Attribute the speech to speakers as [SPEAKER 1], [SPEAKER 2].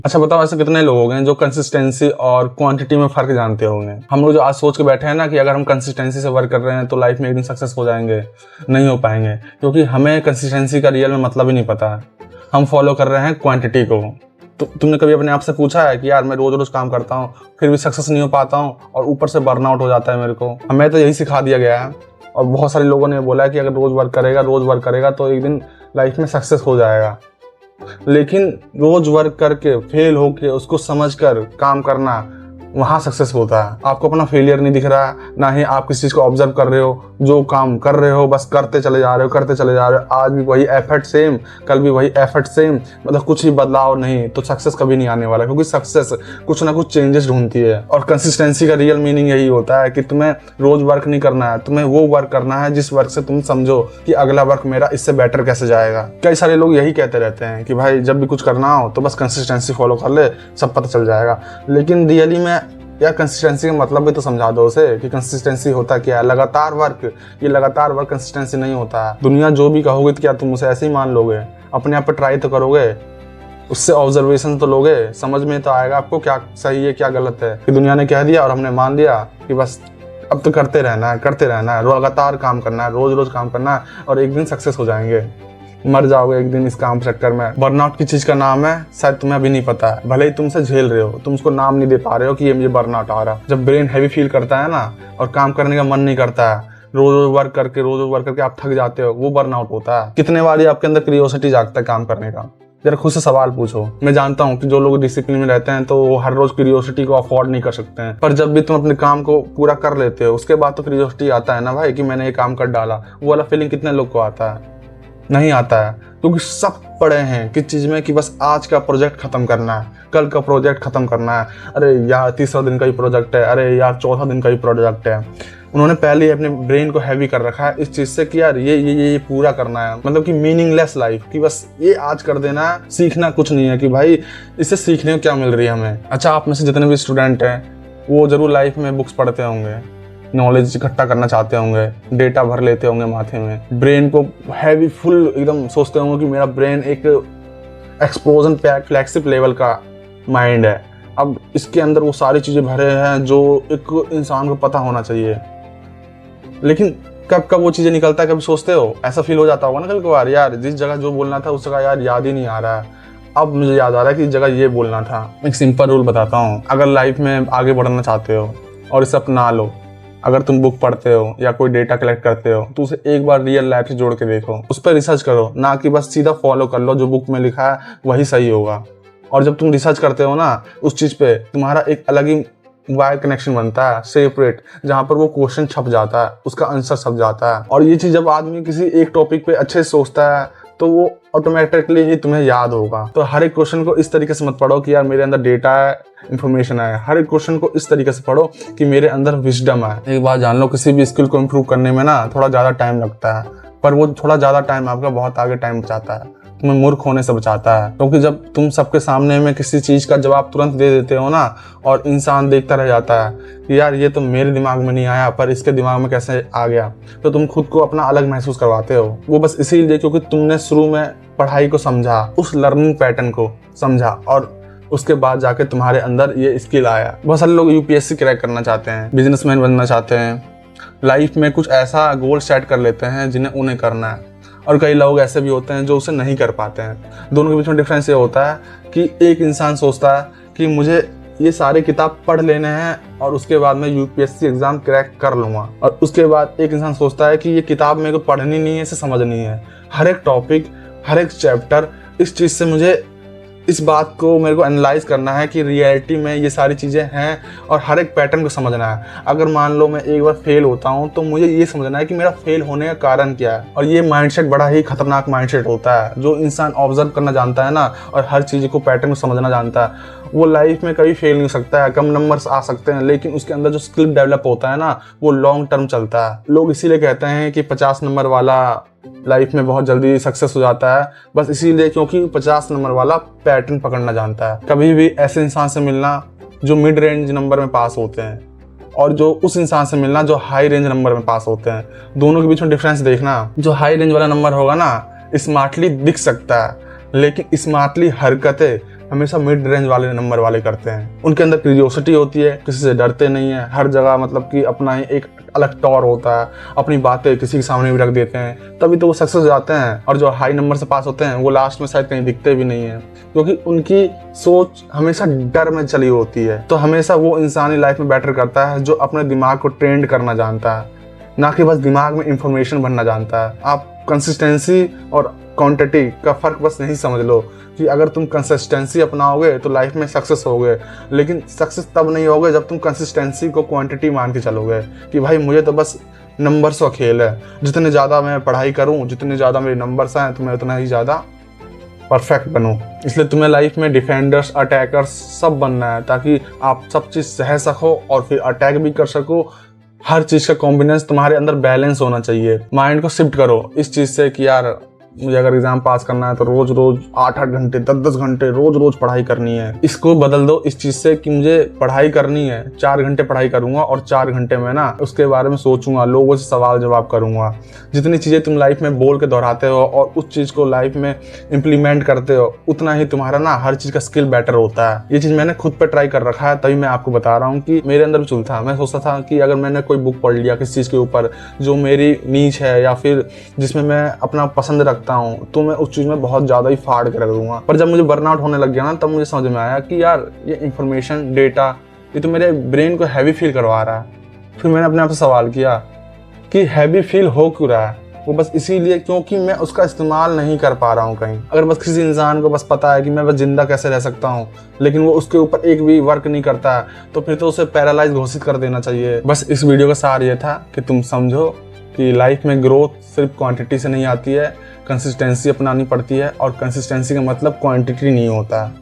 [SPEAKER 1] अच्छा बताओ, ऐसे कितने लोग हैं जो कंसिस्टेंसी और क्वांटिटी में फर्क जानते होंगे। हम लोग जो आज सोच के बैठे हैं ना कि अगर हम कंसिस्टेंसी से वर्क कर रहे हैं तो लाइफ में एक दिन सक्सेस हो जाएंगे, नहीं हो पाएंगे, क्योंकि हमें कंसिस्टेंसी का रियल में मतलब ही नहीं पता। हम फॉलो कर रहे हैं क्वांटिटी को। तो तुमने कभी अपने आप से पूछा है कि यार मैं रोज रोज काम करता हूँ फिर भी सक्सेस नहीं हो पाता हूँ और ऊपर से बर्नआउट हो जाता है मेरे को। हमें तो यही सिखा दिया गया है और बहुत सारे लोगों ने बोला है कि अगर रोज वर्क करेगा तो एक दिन लाइफ में सक्सेस हो जाएगा। लेकिन रोज वर्क करके फेल होके उसको समझकर काम करना, वहाँ सक्सेस होता है। आपको अपना फेलियर नहीं दिख रहा, ना ही आप किसी चीज़ को ऑब्जर्व कर रहे हो, जो काम कर रहे हो बस करते चले जा रहे हो। आज भी वही एफर्ट सेम, कल भी वही एफर्ट सेम, मतलब कुछ ही बदलाव नहीं, तो सक्सेस कभी नहीं आने वाला। क्योंकि सक्सेस कुछ ना कुछ चेंजेस ढूंढती है। और कंसिस्टेंसी का रियल मीनिंग यही होता है कि तुम्हें रोज वर्क नहीं करना है, तुम्हें वो वर्क करना है जिस वर्क से तुम समझो कि अगला वर्क मेरा इससे बेटर कैसे जाएगा। कई सारे लोग यही कहते रहते हैं कि भाई जब भी कुछ करना हो तो बस कंसिस्टेंसी फॉलो कर ले, सब पता चल जाएगा। लेकिन रियली में यार कंसिस्टेंसी का मतलब भी तो समझा दो उसे कि कंसिस्टेंसी होता क्या है। लगातार वर्क, ये लगातार वर्क कंसिस्टेंसी नहीं होता है। दुनिया जो भी कहोगे तो क्या तुम उसे ऐसे ही मान लोगे? अपने आप पे ट्राई तो करोगे, उससे ऑब्जर्वेशन तो लोगे, समझ में तो आएगा आपको क्या सही है क्या गलत है। कि दुनिया ने कह दिया और हमने मान लिया कि बस अब तो करते रहना है, लगातार काम करना है, रोज रोज काम करना है और एक दिन सक्सेस हो जाएंगे। मर जाओगे एक दिन इस काम के चक्कर में। बर्नआउट की चीज का नाम है, शायद तुम्हें अभी नहीं पता है, भले ही तुमसे झेल रहे हो, तुम उसको नाम नहीं दे पा रहे हो कि ये मुझे बर्नआउट आ रहा। जब ब्रेन हैवी फील करता है ना और काम करने का मन नहीं करता है, रोज रोज वर्क करके आप थक जाते हो, वो बर्नआउट होता है। कितने बार आपके अंदर क्यूरियोसिटी जागता है काम करने का? जरा खुद से सवाल पूछो। मैं जानता हूँ कि जो लोग डिसिप्लिन में रहते हैं तो वो हर रोज क्यूरियोसिटी को अफोर्ड नहीं कर सकते हैं, पर जब भी तुम अपने काम को पूरा कर लेते हो उसके बाद तो क्यूरियोसिटी आता है ना भाई कि मैंने ये काम कर डाला। वो वाला फीलिंग कितने लोग को आता है? नहीं आता है, क्योंकि सब पड़े हैं किस चीज में कि बस आज का प्रोजेक्ट खत्म करना है, कल का प्रोजेक्ट खत्म करना है, अरे यार तीसरा दिन का ही प्रोजेक्ट है, अरे यार चौथा दिन का ही प्रोजेक्ट है। उन्होंने पहले ही अपने ब्रेन को हैवी कर रखा है इस चीज से कि यार ये पूरा करना है, मतलब कि मीनिंगलेस लाइफ, कि बस ये आज कर देना है, सीखना कुछ नहीं है कि भाई इससे सीखने को क्या मिल रही है हमें। अच्छा, आप में से जितने भी स्टूडेंट हैं वो जरूर लाइफ में बुक्स पढ़ते होंगे, नॉलेज इकट्ठा करना चाहते होंगे, डेटा भर लेते होंगे माथे में, ब्रेन को हैवी फुल एकदम सोचते होंगे कि मेरा ब्रेन एक एक्सप्लोजन पैक फ्लैगशिप लेवल का माइंड है। अब इसके अंदर वो सारी चीज़ें भरे हैं जो एक इंसान को पता होना चाहिए। लेकिन कब कब वो चीज़ें निकलता है, कभी सोचते हो? ऐसा फील हो जाता होगा ना कभी कभार, यार जिस जगह जो बोलना था उस जगह यार याद ही नहीं आ रहा है, अब मुझे याद आ रहा है कि इस जगह ये बोलना था। एक सिंपल रूल बताता हूँ, अगर लाइफ में आगे बढ़ना चाहते हो और इसे अपना लो, अगर तुम बुक पढ़ते हो या कोई डेटा कलेक्ट करते हो तो उसे एक बार रियल लाइफ से जोड़ के देखो, उस पर रिसर्च करो, ना कि बस सीधा फॉलो कर लो जो बुक में लिखा है वही सही होगा। और जब तुम रिसर्च करते हो ना उस चीज पे, तुम्हारा एक अलग ही वायर कनेक्शन बनता है सेपरेट, जहाँ पर वो क्वेश्चन छप जाता है, उसका आंसर छप जाता है। और ये चीज जब आदमी किसी एक टॉपिक पे अच्छे से सोचता है तो वो ऑटोमेटिकली ही तुम्हें याद होगा। तो हर एक क्वेश्चन को इस तरीके से मत पढ़ो कि यार मेरे अंदर डेटा है, इंफॉर्मेशन है। हर एक क्वेश्चन को इस तरीके से पढ़ो कि मेरे अंदर विजडम है। एक बात जान लो, किसी भी स्किल को इम्प्रूव करने में ना थोड़ा ज़्यादा टाइम लगता है, पर वो थोड़ा ज़्यादा टाइम आपका बहुत आगे टाइम बचाता है, तुम्हें मूर्ख होने से बचाता है। क्योंकि जब तुम सबके सामने में किसी चीज़ का जवाब तुरंत दे देते हो ना और इंसान देखता रह जाता है कि यार ये तो मेरे दिमाग में नहीं आया पर इसके दिमाग में कैसे आ गया, तो तुम खुद को अपना अलग महसूस करवाते हो। वो बस इसीलिए क्योंकि तुमने शुरू में पढ़ाई को समझा, उस लर्निंग पैटर्न को समझा और उसके बाद जाके तुम्हारे अंदर ये स्किल आया। बहुत सारे लोग यूपीएससी क्रैक करना चाहते हैं, बिजनेसमैन बनना चाहते हैं, लाइफ में कुछ ऐसा गोल सेट कर लेते हैं जिन्हें उन्हें करना है। और कई लोग ऐसे भी होते हैं जो उसे नहीं कर पाते हैं। दोनों के बीच में डिफरेंस ये होता है कि एक इंसान सोचता है कि मुझे ये सारे किताब पढ़ लेने हैं और उसके बाद मैं यूपीएससी एग्जाम क्रैक कर लूँगा, और उसके बाद एक इंसान सोचता है कि ये किताब मेरे को पढ़नी नहीं है, इसे समझनी है, हर एक टॉपिक, हर एक चैप्टर, इस चीज़ से मुझे इस बात को मेरे को एनालाइज करना है कि रियलिटी में ये सारी चीज़ें हैं और हर एक पैटर्न को समझना है। अगर मान लो मैं एक बार फेल होता हूँ तो मुझे ये समझना है कि मेरा फेल होने का कारण क्या है। और ये माइंडसेट बड़ा ही खतरनाक माइंडसेट होता है। जो इंसान ऑब्जर्व करना जानता है ना और हर चीज़ को पैटर्न को समझना जानता है, वो लाइफ में कभी फेल नहीं हो सकता है। कम नंबर्स आ सकते हैं लेकिन उसके अंदर जो स्किल डेवलप होता है ना वो लॉन्ग टर्म चलता है। लोग इसीलिए कहते हैं कि 50 नंबर वाला लाइफ में बहुत जल्दी सक्सेस हो जाता है, बस इसीलिए क्योंकि 50 नंबर वाला पैटर्न पकड़ना जानता है। कभी भी ऐसे इंसान से मिलना जो मिड रेंज नंबर में पास होते हैं और जो उस इंसान से मिलना जो हाई रेंज नंबर में पास होते हैं, दोनों के बीच में डिफरेंस देखना। जो हाई रेंज वाला नंबर होगा ना स्मार्टली दिख सकता है लेकिन स्मार्टली हरकतें हमेशा मिड रेंज वाले नंबर वाले करते हैं। उनके अंदर क्यूरियोसिटी होती है, किसी से डरते नहीं है, हर जगह मतलब कि अपना ही एक अलग टॉर होता है, अपनी बातें किसी के सामने भी रख देते हैं, तभी तो वो सक्सेस हो जाते हैं। और जो हाई नंबर से पास होते हैं वो लास्ट में शायद कहीं दिखते भी नहीं है, क्योंकि उनकी सोच हमेशा डर में चली होती है। तो हमेशा वो इंसानी लाइफ में बेटर करता है जो अपने दिमाग को ट्रेंड करना जानता है, ना कि बस दिमाग में इंफॉर्मेशन भरना जानता है। आप कंसिस्टेंसी और क्वांटिटी का फर्क बस नहीं समझ लो कि अगर तुम कंसिस्टेंसी अपनाओगे तो लाइफ में सक्सेस होगे, लेकिन सक्सेस तब नहीं होगे जब तुम कंसिस्टेंसी को क्वांटिटी मान के चलोगे कि भाई मुझे तो बस नंबर्स का खेल है, जितने ज़्यादा मैं पढ़ाई करूं, जितने ज़्यादा मेरे नंबर्स आए तो मैं उतना ही ज़्यादा परफेक्ट बनूं। इसलिए तुम्हें लाइफ में डिफेंडर्स, अटैकर्स सब बनना है, ताकि आप सब चीज़ सह सको और फिर अटैक भी कर सको। हर चीज़ का कॉम्बिनेशन तुम्हारे अंदर बैलेंस होना चाहिए। माइंड को शिफ्ट करो इस चीज़ से कि यार मुझे अगर एग्जाम पास करना है तो रोज रोज 8-8 घंटे 10-10 घंटे रोज रोज पढ़ाई करनी है। इसको बदल दो इस चीज से कि मुझे पढ़ाई करनी है, 4 घंटे पढ़ाई करूंगा और 4 घंटे में ना उसके बारे में सोचूंगा, लोगों से सवाल जवाब करूंगा। जितनी चीजें तुम लाइफ में बोल के दोहराते हो और उस चीज को लाइफ में इम्प्लीमेंट करते हो, उतना ही तुम्हारा ना हर चीज का स्किल बेटर होता है। ये चीज मैंने खुद पे ट्राई कर रखा है, तभी मैं आपको बता रहा हूँ कि मेरे अंदर भी चुल था। मैं सोचता था कि अगर मैंने कोई बुक पढ़ लिया किसी चीज के ऊपर जो मेरी नीच है या फिर जिसमें मैं अपना पसंद रखता हूँ, तो मैं उस चीज़ में बहुत ज़्यादा ही फाड़ के रख दूंगा। पर जब मुझे बर्नआउट होने लग गया ना, तब मुझे समझ में आया कि यार ये इंफॉर्मेशन, डेटा, ये तो मेरे ब्रेन को हैवी फील करवा रहा है। फिर मैंने अपने आप से सवाल किया कि हैवी फील हो क्यों रहा है? वो बस इसीलिए क्योंकि मैं उसका इस्तेमाल नहीं कर पा रहा हूँ कहीं। अगर बस किसी इंसान को बस पता है कि मैं बस जिंदा कैसे रह सकता हूँ, लेकिन वो उसके ऊपर एक भी वर्क नहीं करता है, तो फिर तो उसे पैरालाइज घोषित कर देना चाहिए। बस इस वीडियो का सार ये था कि तुम समझो कि लाइफ में ग्रोथ सिर्फ क्वांटिटी से नहीं आती है, कंसिस्टेंसी अपनानी पड़ती है। और कंसिस्टेंसी का मतलब क्वांटिटी नहीं होता है।